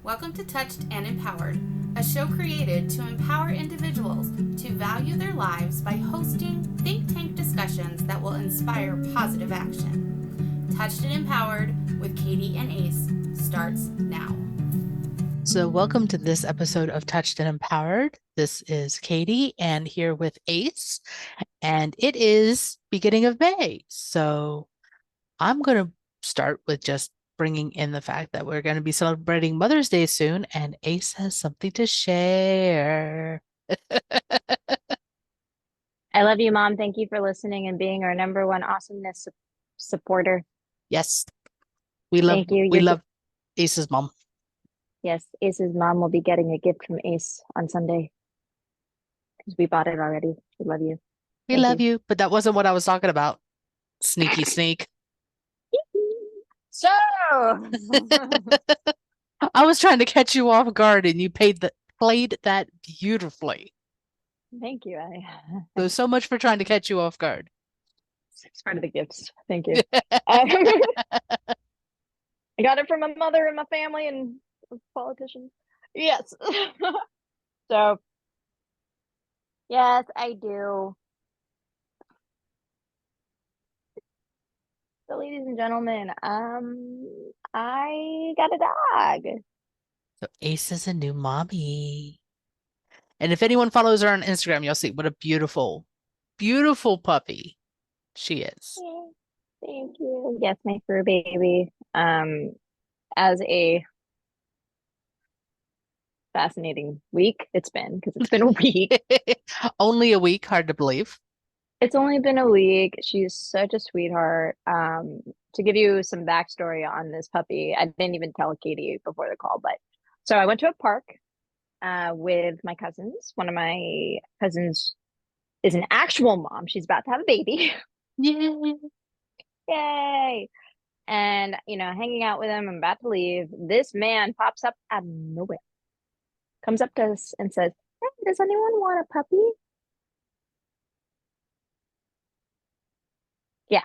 Welcome to Touched and Empowered, a show created to empower individuals to value their lives by hosting think tank discussions that will inspire positive action. Touched and Empowered with Katie and Ace starts now. So, welcome to this episode of Touched and Empowered. This is Katie and here with Ace, and it is beginning of May. So, I'm going to start with just bringing in the fact that we're going to be celebrating Mother's Day soon, and Ace has something to share. I love you, Mom. Thank you for listening and being our number one awesomeness supporter. Yes, we love Thank you. we love Ace's mom. Yes, Ace's mom will be getting a gift from Ace on Sunday because we bought it already. We love you. We love you, but that wasn't what I was talking about. Sneaky sneak. So, I was trying to catch you off guard, and you played that beautifully. thank you. So much for trying to catch you off guard. It's part of the gifts. Thank you. I got it from my mother and my family and politicians. Yes. So, yes, I do. So, ladies and gentlemen, I got a dog. So Ace is a new mommy. And if anyone follows her on Instagram, you'll see what a beautiful, beautiful puppy she is. Yeah, thank you. Yes, my fur baby. As a fascinating week it's been, because it's been a week. Only a week, hard to believe. It's only been a week. She's such a sweetheart. To give you some backstory on this puppy, I didn't even tell Katie before the call, but so I went to a park with my cousins. One of my cousins is an actual mom. She's about to have a baby. Yeah. Yay. And, hanging out with him. I'm about to leave. This man pops up out of nowhere, comes up to us and says, "Hey, does anyone want a puppy?" Yeah.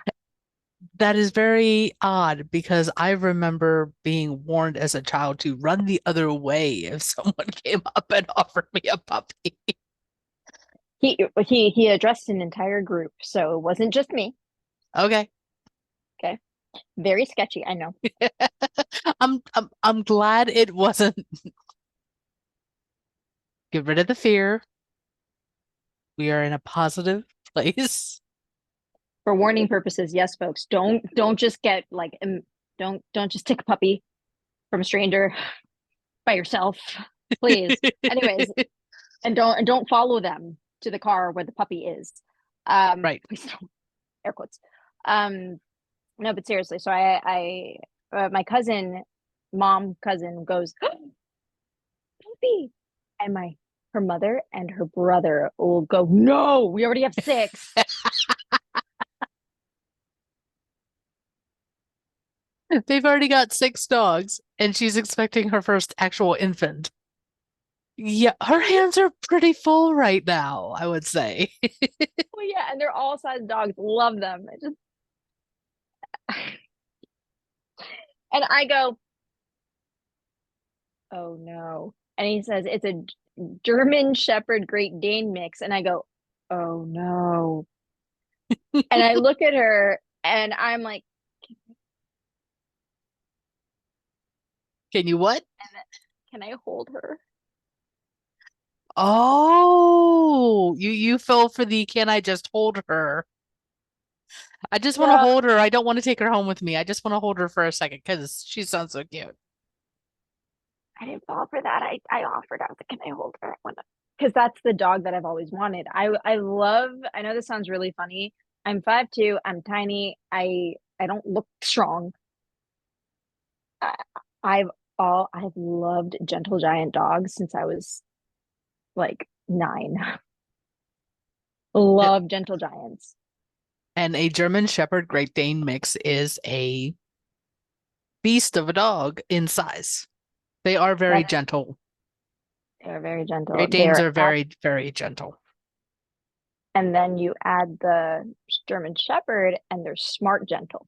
That is very odd because I remember being warned as a child to run the other way if someone came up and offered me a puppy. He addressed an entire group, so it wasn't just me. Okay. Okay. Very sketchy, I know. I'm glad it wasn't. Get rid of the fear. We are in a positive place. For warning purposes, yes, folks, don't just get like don't just take a puppy from a stranger by yourself, please. Anyways, and don't follow them to the car where the puppy is. Right. Please don't. Air quotes. No, but seriously, so I my mom cousin goes, puppy, and her mother and her brother will go, no, we already have 6. They've already got 6 dogs, and she's expecting her first actual infant. Yeah, her hands are pretty full right now, I would say. Well, yeah, and they're all size dogs. Love them. And I go, oh no. And he says it's a German Shepherd Great Dane mix. And I go, oh no. And I look at her and I'm like, Can you what? can I hold her? Oh, you fell for the can I just hold her? I just want to No, hold her. I don't want to take her home with me. I just want to hold her for a second because she sounds so cute. I didn't fall for that. I offered. I was like, can I hold her? Because that's the dog that I've always wanted. I know this sounds really funny. I'm 5'2". I'm tiny. I don't look strong. I, I've loved gentle giant dogs since I was like 9. Yeah. Love gentle giants. And a German Shepherd Great Dane mix is a beast of a dog in size. They are very That gentle. they're very gentle. Great Danes are very, very gentle. And then you add the German Shepherd, and they're smart gentle.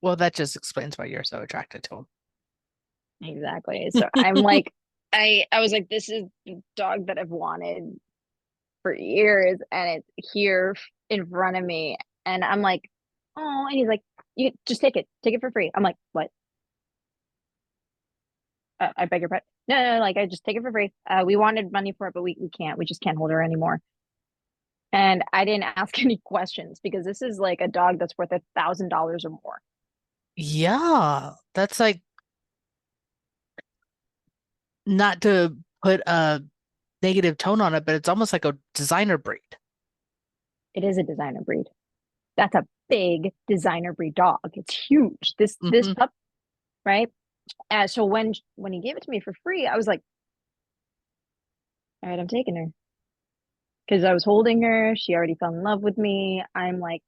Well, that just explains why you're so attracted to them. Exactly. So I'm like, I was like, this is the dog that I've wanted for years, and it's here in front of me. And I'm like, oh, and he's like, you just take it for free. I'm like, what? I beg your pardon. No, like I just take it for free. We wanted money for it, but we can't. We just can't hold her anymore. And I didn't ask any questions because this is like a dog that's worth $1,000 or more. Yeah, that's like, not to put a negative tone on it, but it's almost like a designer breed. It is a designer breed. That's a big designer breed dog. It's huge. This Hmm. pup, right? So when he gave it to me for free, I was like, all right, I'm taking her because I was holding her. She already fell in love with me. I'm like,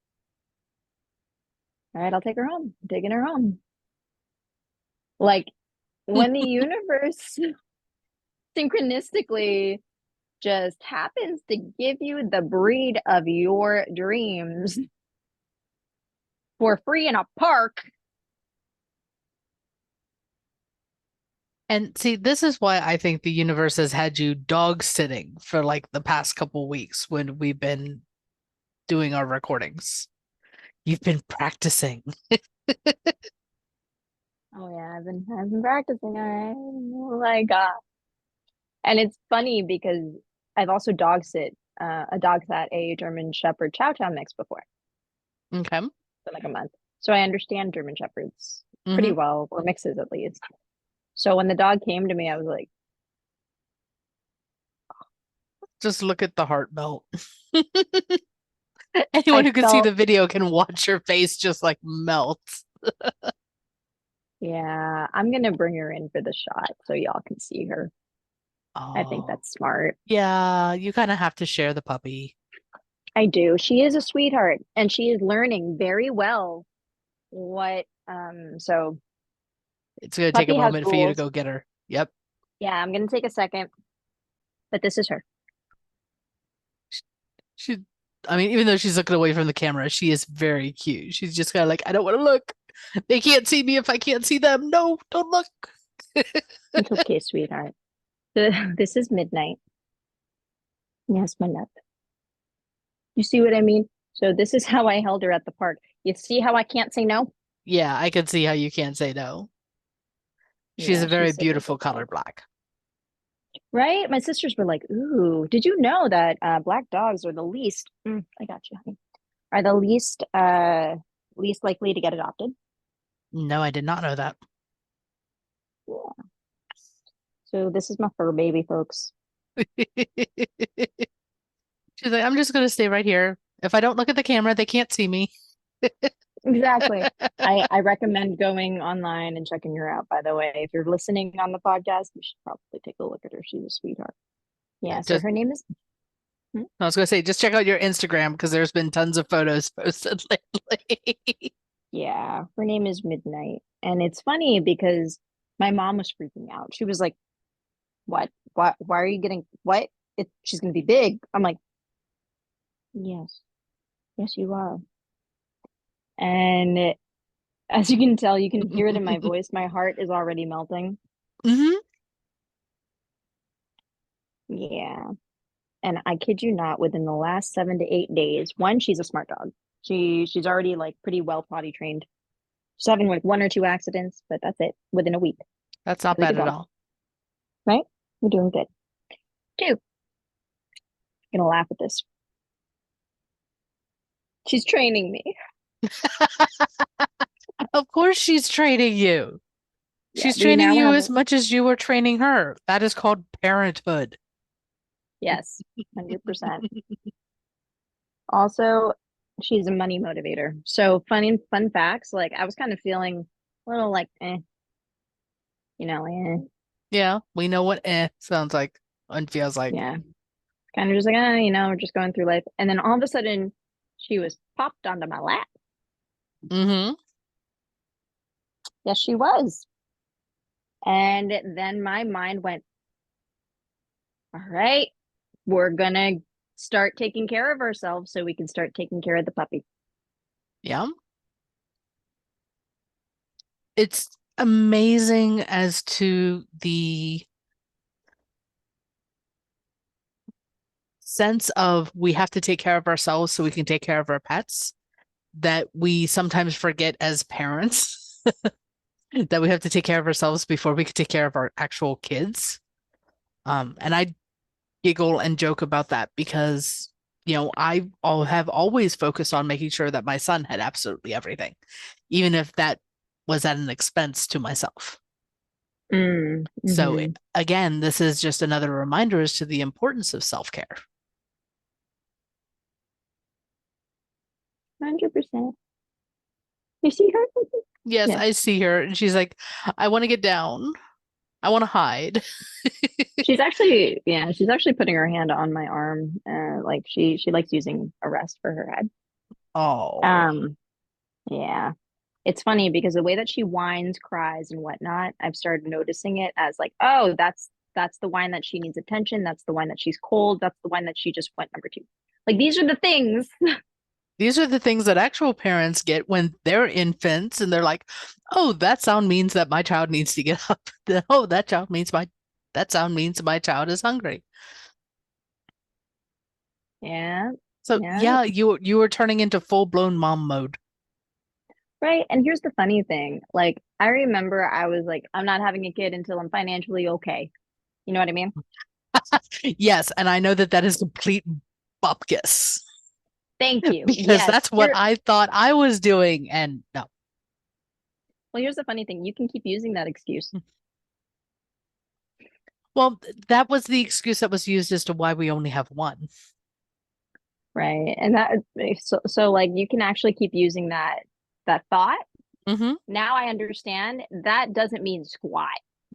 all right, I'll take her home. I'm taking her home. Like when the universe synchronistically just happens to give you the breed of your dreams for free in a park. And see, this is why I think the universe has had you dog sitting for like the past couple weeks when we've been doing our recordings. You've been practicing. Oh yeah, I've been practicing. All right. Oh my God. And it's funny because I've also dog sat a German Shepherd Chow Chow mix before Okay. for like a month. So I understand German Shepherds pretty Hmm. well, or mixes at least. So when the dog came to me, I was like, Just look at the heart melt. Anyone I who can see felt, the video can watch your face just like melt. yeah, I'm gonna bring her in for the shot so y'all can see her. I think Oh, that's smart. yeah, you kind of have to share the puppy. I do. She is a sweetheart and she is learning very well so It's going to take a puppy has moment for you to rules. go get her. Yep. Yeah, I'm gonna take a second, but this is her. She, I mean, even though she's looking away from the camera, she is very cute. She's just kind of like, I don't want to look. They can't see me if I can't see them. No, don't look. It's okay, sweetheart. This is midnight. Yes, my love. You see what I mean? So this is how I held her at the park. You see how I can't say no? Yeah, I can see how you can't say no. She's Yeah, a very she's such a beautiful good color dog. black. Right? My sisters were like, "Ooh, did you know that black dogs are the least, I got you, honey, are the least likely to get adopted?" No, I did not know that. Yeah. So this is my fur baby, folks. She's like, I'm just going to stay right here. If I don't look at the camera, they can't see me. Exactly. I recommend going online and checking her out, by the way. If you're listening on the podcast, you should probably take a look at her. She's a sweetheart. Yeah, so Just, her name is hmm? I was going to say, just check out your Instagram because there's been tons of photos posted lately. Yeah, her name is Midnight. And it's funny because my mom was freaking out. She was like, "What? Why are you getting what? She's gonna be big." I'm like, "Yes, yes, you are." And as you can tell, you can hear it in my voice. My heart is already melting. Hmm. Yeah. And I kid you not, within the last 7 to 8 days, one, she's a smart dog. She's already like pretty well potty trained. She's having like one or two accidents, but that's it within a week. That's not Really bad good at woman, all. right? We're doing good. Two, gonna laugh at this. She's training me. Of course, she's training you. Yeah, She's we training now you have as much as you were training her. That is called parenthood. yes, 100%. Also, she's a money motivator. So fun facts. Like I was kind of feeling a little like, Yeah, we know what sounds like and feels like. yeah, kind of just like, we're just going through life. And then all of a sudden, she was popped onto my lap. Hmm. Yes, she was. And then my mind went, all right, we're gonna start taking care of ourselves so we can start taking care of the puppy. Yeah. It's amazing as to the sense of we have to take care of ourselves so we can take care of our pets that we sometimes forget as parents that we have to take care of ourselves before we can take care of our actual kids. And I giggle and joke about that because, have always focused on making sure that my son had absolutely everything, even if that was at an expense to myself. So Mm-hmm. again, this is just another reminder as to the importance of self-care. 100%. You see her? Yes, Yeah. I see her and she's like, I want to get down. I want to hide. She's actually putting her hand on my arm. Like she likes using a rest for her head. Oh, Um, yeah. It's funny because the way that she whines, cries, and whatnot, I've started noticing it as like, oh, that's the whine that she needs attention. That's the whine that she's cold. That's the whine that she just went number two. Like these are the things. these are the things that actual parents get when they're infants and they're like, oh, that sound means that my child needs to get up. Oh, that sound means my child is hungry. Yeah. So Yeah. yeah, you were turning into full-blown mom mode. Right. And here's the funny thing. Like I remember I was like, I'm not having a kid until I'm financially okay. You know what I mean? Yes, and I know that that is complete bupkis Thank you. because Yes. that's what I thought I was doing, and no. Well, here's the funny thing. You can keep using that excuse. Well, that was the excuse that was used as to why we only have one. Right. And so like you can actually keep using that thought. Mm-hmm. Now I understand that doesn't mean squat.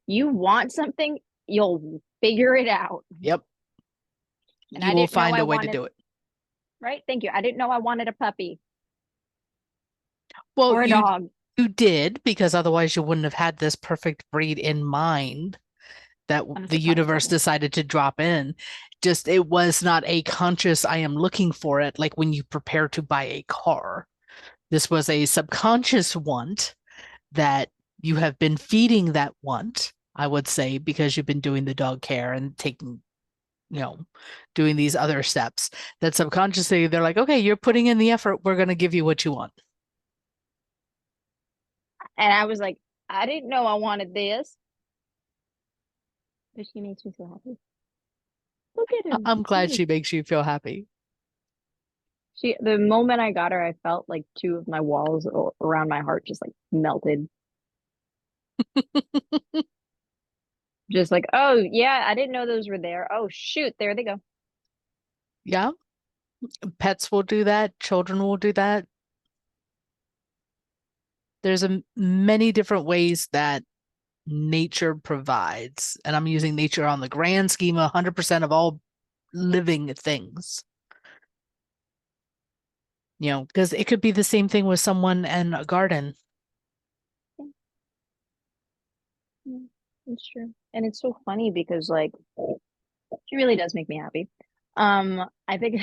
You want something, you'll figure it out. Yep. And You I will didn't know find I a way to wanted, do it. right? Thank you. I didn't know I wanted a puppy Well, or a dog. you did because otherwise you wouldn't have had this perfect breed in mind that On a the surprise universe level. decided to drop in. Just it was not a conscious I am looking for it like when you prepare to buy a car. This was a subconscious want that you have been feeding that want, I would say, because you've been doing the dog care and taking, doing these other steps that subconsciously they're like, okay, you're putting in the effort. We're going to give you what you want. And I was like, I didn't know I wanted this. But she makes me so happy. Look at her. I'm glad Cute. she makes you feel happy. The moment I got her, I felt like two of my walls around my heart just like melted. Just like, oh yeah, I didn't know those were there. Oh shoot, there they go. Yeah, pets will do that. Children will do that. There's many different ways that nature provides, and I'm using nature on the grand scheme of 100% of all living things. Because it could be the same thing with someone and a garden. Yeah, it's true. And it's so funny because like she really does make me happy. I think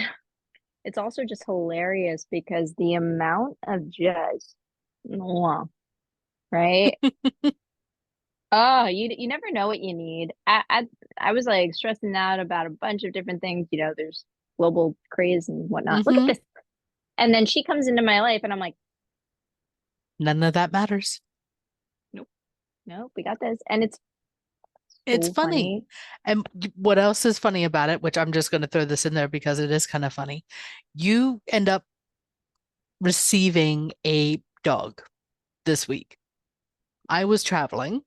it's also just hilarious because the amount of just mwah, right? Oh, you never know what you need. I was like stressing out about a bunch of different things. There's global craze and whatnot. Look at Hmm. this. And then she comes into my life and I'm like, None of that matters. nope, nope, we got this. And it's It's so funny. funny. And what else is funny about it, which I'm just going to throw this in there because it is kind of funny. You end up receiving a dog this week. I was traveling.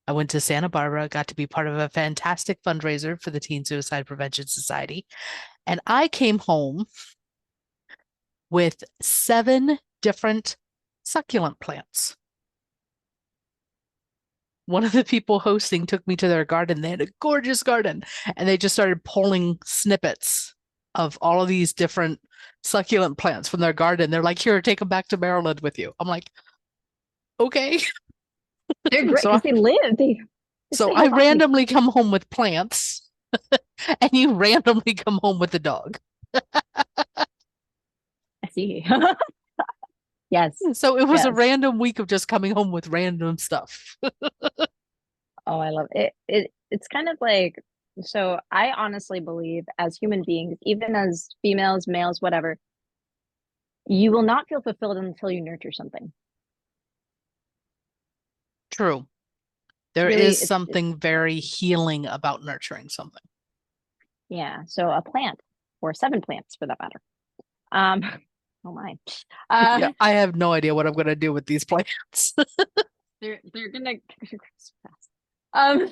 I went to Santa Barbara, got to be part of a fantastic fundraiser for the Teen Suicide Prevention Society. And I came home with 7 different succulent plants. One of the people hosting took me to their garden. They had a gorgeous garden, and they just started pulling snippets of all of these different succulent plants from their garden. They're like, here, take them back to Maryland with you. I'm like, okay. They're great So because I, they live. They so stay I alive. randomly come home with plants, and you randomly come home with a dog. I see. Yes. So it was a Yes. random week of just coming home with random stuff. Oh, I love it. It's kind of like, so I honestly believe as human beings, even as females, males, whatever, you will not feel fulfilled until you nurture something. True. There Really, is it's something very healing about nurturing something. yeah. So a plant or seven plants for that matter. Um, oh my. Yeah, Uh, I have no idea what I'm gonna do with these plants. they're gonna um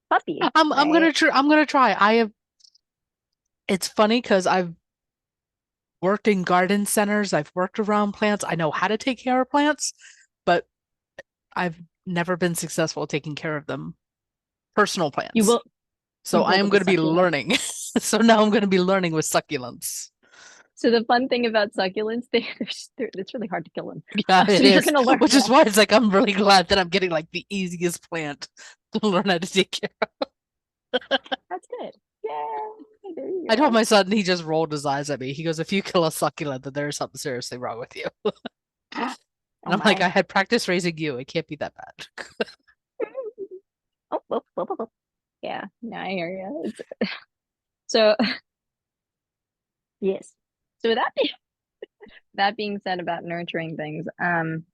puppy, I'm right? gonna try. It's funny because I've worked in garden centers, I've worked around plants, I know how to take care of plants, but I've never been successful taking care of them. Personal You plants. will So you I will am with the going to be succulent. learning. So now I'm going to be learning with succulents. So the fun thing about succulents, it's really hard to kill them. Yeah, So it you're is. gonna learn Which is that. why it's like I'm really glad that I'm getting like the easiest plant to learn how to take care of. That's good. Yeah, there you I told go. my son, he just rolled his eyes at me. He goes, if you kill a succulent, then there's something seriously wrong with you. And Oh I'm like, I my. had practice raising you. It can't be that bad. Oh, oh, oh, oh, oh. Yeah, no, I hear you. So yes. So with that being said about nurturing things, I'm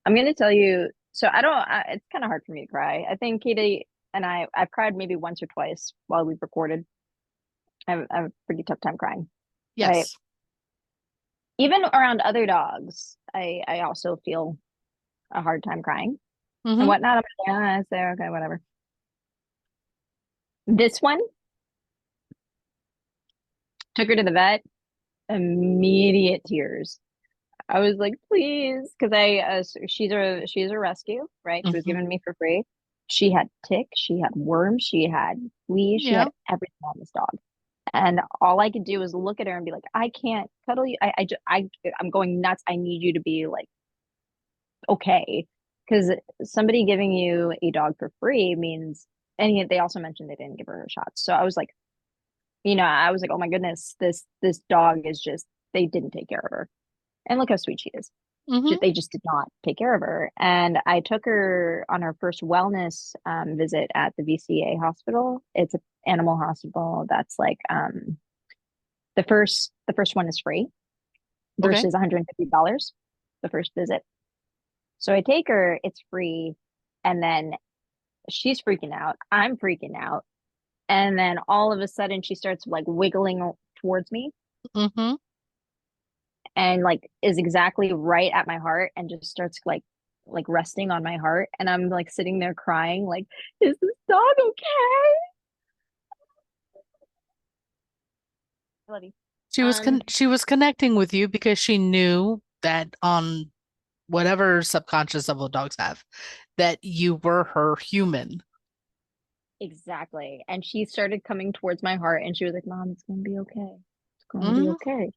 gonna tell you. So it's kind of hard for me to cry. I think Katie and I've cried maybe once or twice while we've recorded. I have a pretty tough time crying, right? Yes. Even around other dogs, I also feel a hard time crying and Hmm. whatnot. I'm like, yeah, it's there, okay, whatever. This one took her to the vet, immediate tears. I was like, please, because she's a rescue, right? She was Hmm. given to me for free. She had ticks, she had worms, she had fleas, she had Yeah. everything on this dog. And all I could do was look at her and be like, I can't cuddle you. I'm going nuts. I need you to be like, okay. Because somebody giving you a dog for free means, and they also mentioned they didn't give her shots. So I was like, I was like, oh my goodness, this dog is just, they didn't take care of her. And look how sweet she is. Hmm. They just did not take care of her. And I took her on her first wellness visit at the VCA hospital. It's an animal hospital that's like the first one is free Okay. versus $150 the first visit. So I take her, it's free, and then she's freaking out. I'm freaking out. And then all of a sudden she starts like wiggling towards me Hmm. and like is exactly right at my heart and just starts like resting on my heart. And I'm like sitting there crying, like, is this dog okay? I love you. She was connecting with you because she knew that on whatever subconscious level dogs have, that you were her human. Exactly. And she started coming towards my heart and she was like, Mom, it's gonna be okay. It's gonna be Hmm. okay.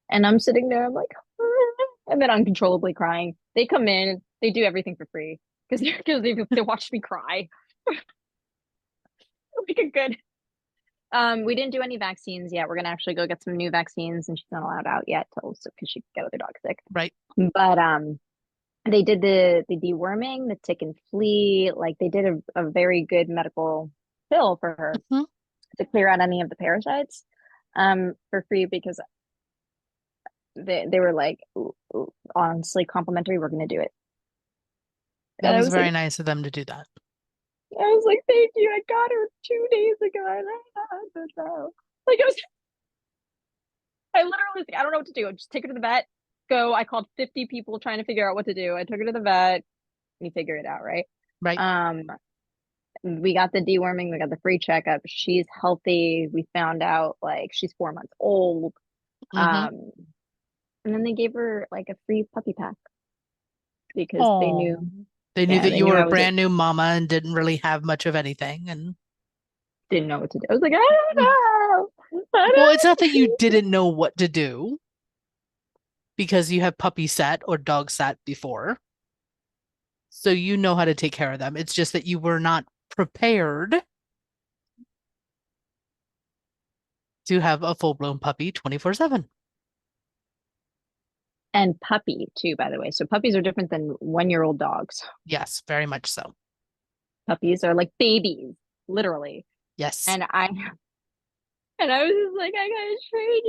And I'm sitting there, I'm like, and then uncontrollably crying. They come in, they do everything for free because they watch me cry like a good. We didn't do any vaccines yet. We're gonna actually go get some new vaccines, and she's not allowed out yet till because she could get other dogs sick. Right. But they did the deworming, the tick and flea. Like they did a very good medical pill for her Hmm. to clear out any of the parasites for free because they were like, honestly, complimentary, we're gonna do it. That And I was was like, very nice of them to do that. thank you. I got her 2 days ago. And I don't know. Like I literally was like, I don't know what to do. Just take her to the vet. Go. I called 50 people trying to figure out what to do. I took her to the vet. We figure it out, right? Right. Um, we got the deworming. We got the free checkup. She's healthy. We found out like she's 4 months old. Hmm. Um, and then they gave her like a free puppy pack because they Oh, knew, they knew yeah, that they you knew were I a was like, brand new mama and didn't really have much of anything. And didn't know what to do. I was like, I don't know. I well, it's not that you don't know. didn't know what to do because you have puppy sat or dog sat before. So you know how to take care of them. It's just that you were not prepared to have a full-blown puppy 24/7. And puppy too, by the way. So puppies are different than 1-year-old dogs. Yes, very much so. Puppies are like babies, literally. Yes. And I was just like, I gotta train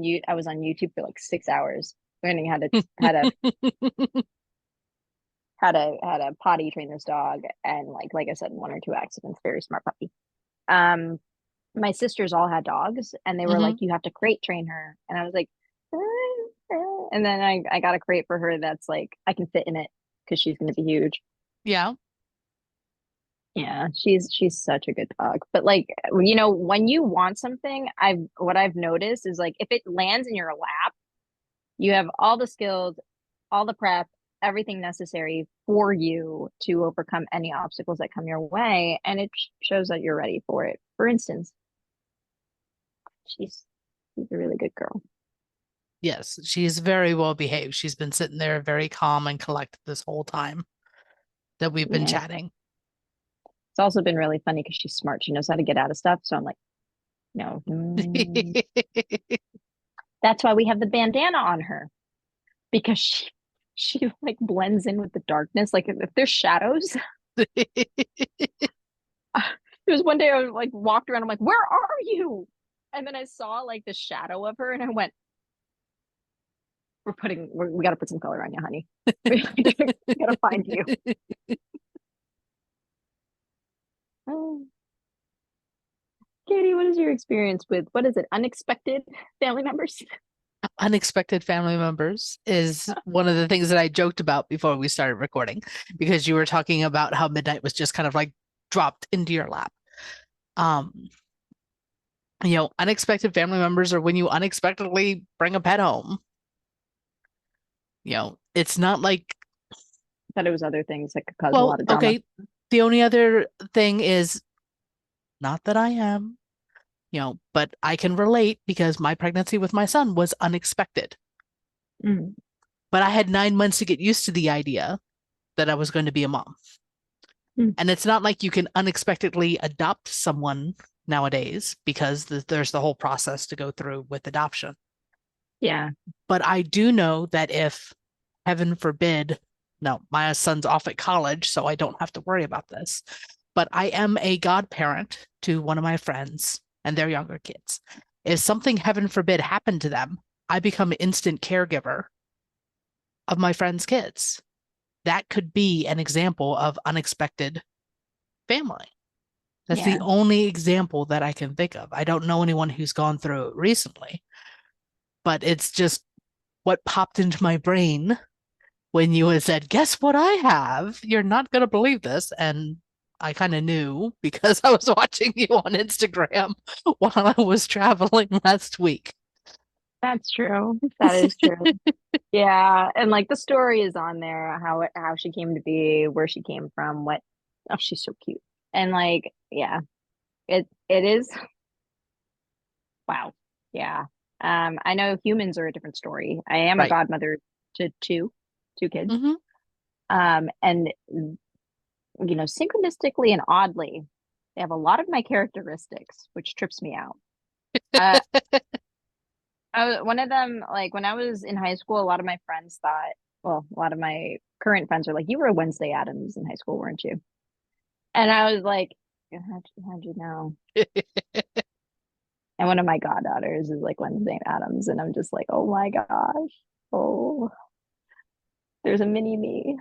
you. I was on YouTube for like 6 hours learning how to potty train this dog. And like I said, 1 or 2 accidents, very smart puppy. Um, my sisters all had dogs and they were Hmm. like, you have to crate train her. And I was like, and then I got a crate for her that's like I can fit in it because she's gonna be huge. Yeah. Yeah, she's such a good dog. But like, when you want something, I've noticed is like if it lands in your lap, you have all the skills, all the prep, everything necessary for you to overcome any obstacles that come your way, and it shows that you're ready for it. For instance, she's she's a really good girl. Yes, she's very well behaved. She's been sitting there very calm and collected this whole time that we've been Yeah. chatting. It's also been really funny because she's smart. She knows how to get out of stuff. So I'm like, no. That's why we have the bandana on her because she like blends in with the darkness. Like if there's shadows, there was one day I was like walked around. I'm like, where are you? And then I saw like the shadow of her, and I went, we got to put some color on you, honey. We got to find you. Oh. Katie, what is your experience with what is it? Unexpected family members? Unexpected family members is one of the things that I joked about before we started recording because you were talking about how midnight was just kind of like dropped into your lap. Um, unexpected family members are when you unexpectedly bring a pet home. It's not like, Thought it was other things that could cause a well, lot of drama. okay, the only other thing is not that I am, but I can relate because my pregnancy with my son was unexpected. Mm. But I had 9 months to get used to the idea that I was going to be a mom. Mm. And it's not like you can unexpectedly adopt someone nowadays because there's the whole process to go through with adoption. Yeah. But I do know that if, heaven forbid, no, my son's off at college, so I don't have to worry about this. But I am a godparent to one of my friends and their younger kids. If something, heaven forbid, happened to them, I become an instant caregiver of my friend's kids. That could be an example of unexpected family. That's the Yeah. only example that I can think of. I don't know anyone who's gone through it recently, but it's just what popped into my brain when you had said, guess what I have? You're not going to believe this. And I kind of knew because I was watching you on Instagram while I was traveling last week. That's true. That is true. Yeah, and like the story is on there, how she came to be, where she came from, what. Oh, she's so cute. And like, yeah, it is. Wow. Yeah. I know humans are a different story. I am a Right. godmother to two kids. Hmm. And synchronistically and oddly, they have a lot of my characteristics, which trips me out. Uh, one of them, like when I was in high school, a lot of my friends thought, well, a lot of my current friends are like, you were a Wednesday Addams in high school, weren't you? And I was like, how'd you know? And one of my goddaughters is like Wednesday Addams, and I'm just like, oh my gosh, oh, there's a mini me.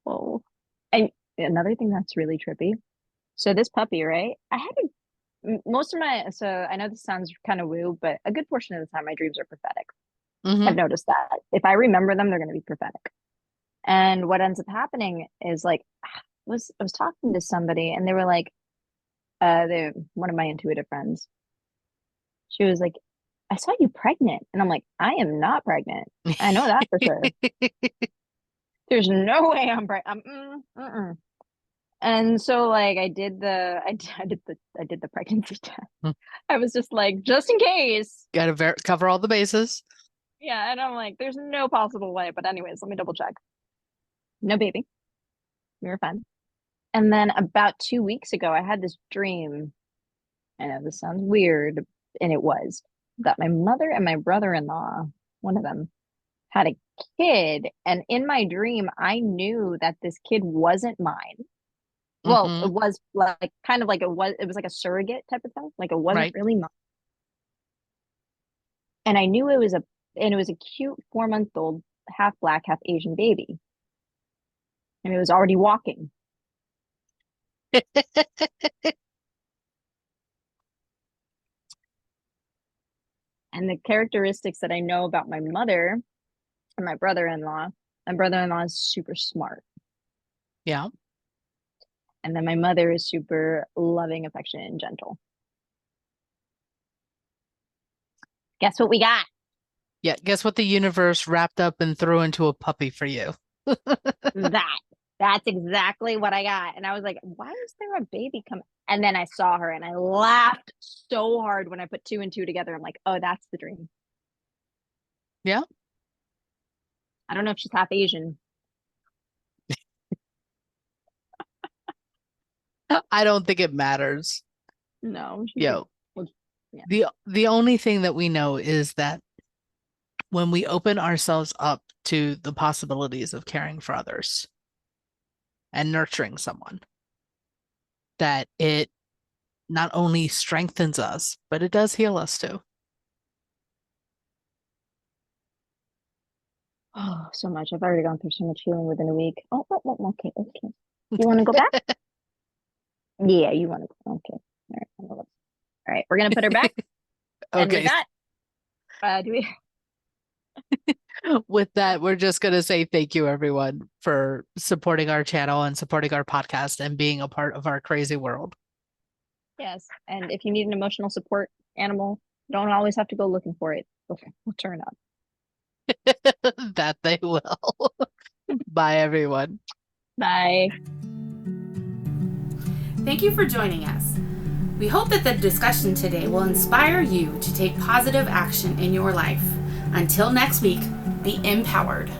Oh, and another thing that's really trippy. So this puppy, right? I had most of my. So I know this sounds kind of woo, but a good portion of the time, my dreams are prophetic. Hmm. I've noticed that if I remember them, they're going to be prophetic. And what ends up happening is like, I was talking to somebody, and they were like, they one of my intuitive friends. She was like, I saw you pregnant. And I'm like, I am not pregnant. I know that for sure. There's no way I'm pregnant. Mm-mm. And so like I did the pregnancy test. I was just like, just in case. Got to cover all the bases. Yeah. And I'm like, there's no possible way. But anyways, let me double check. No baby. We were fine. And then about 2 weeks ago, I had this dream. I know this sounds weird, and it was. that my mother and my brother-in-law, one of them, had a kid. And in my dream, I knew that this kid wasn't mine. Well, Mm-hmm. it was like kind of like it was like a surrogate type of thing. Like it wasn't Right. really mine. And I knew it was a cute 4 month old, half black, half Asian baby. And it was already walking. And the characteristics that I know about my mother and my brother-in-law is super smart. Yeah. And then my mother is super loving, affectionate, and gentle. Guess what we got? Yeah. Guess what the universe wrapped up and threw into a puppy for you? That. That's exactly what I got. And I was like, why is there a baby coming? And then I saw her and I laughed so hard when I put two and two together. I'm like, oh, that's the dream. Yeah. I don't know if she's half Asian. I don't think it matters. No, she's like, Yo, well, yeah. the only thing that we know is that when we open ourselves up to the possibilities of caring for others and nurturing someone, that it not only strengthens us, but it does heal us too. Oh, so much. I've already gone through so much healing within a week. Okay, okay. You want to go back? Yeah, you want to go. Okay. All right, we're gonna put her back. And with Okay. that, do we? With that, we're just going to say thank you, everyone, for supporting our channel and supporting our podcast and being a part of our crazy world. Yes. And if you need an emotional support animal, you don't always have to go looking for it. Okay, we'll turn up. That they will. Bye, everyone. Bye. Thank you for joining us. We hope that the discussion today will inspire you to take positive action in your life. Until next week, be empowered.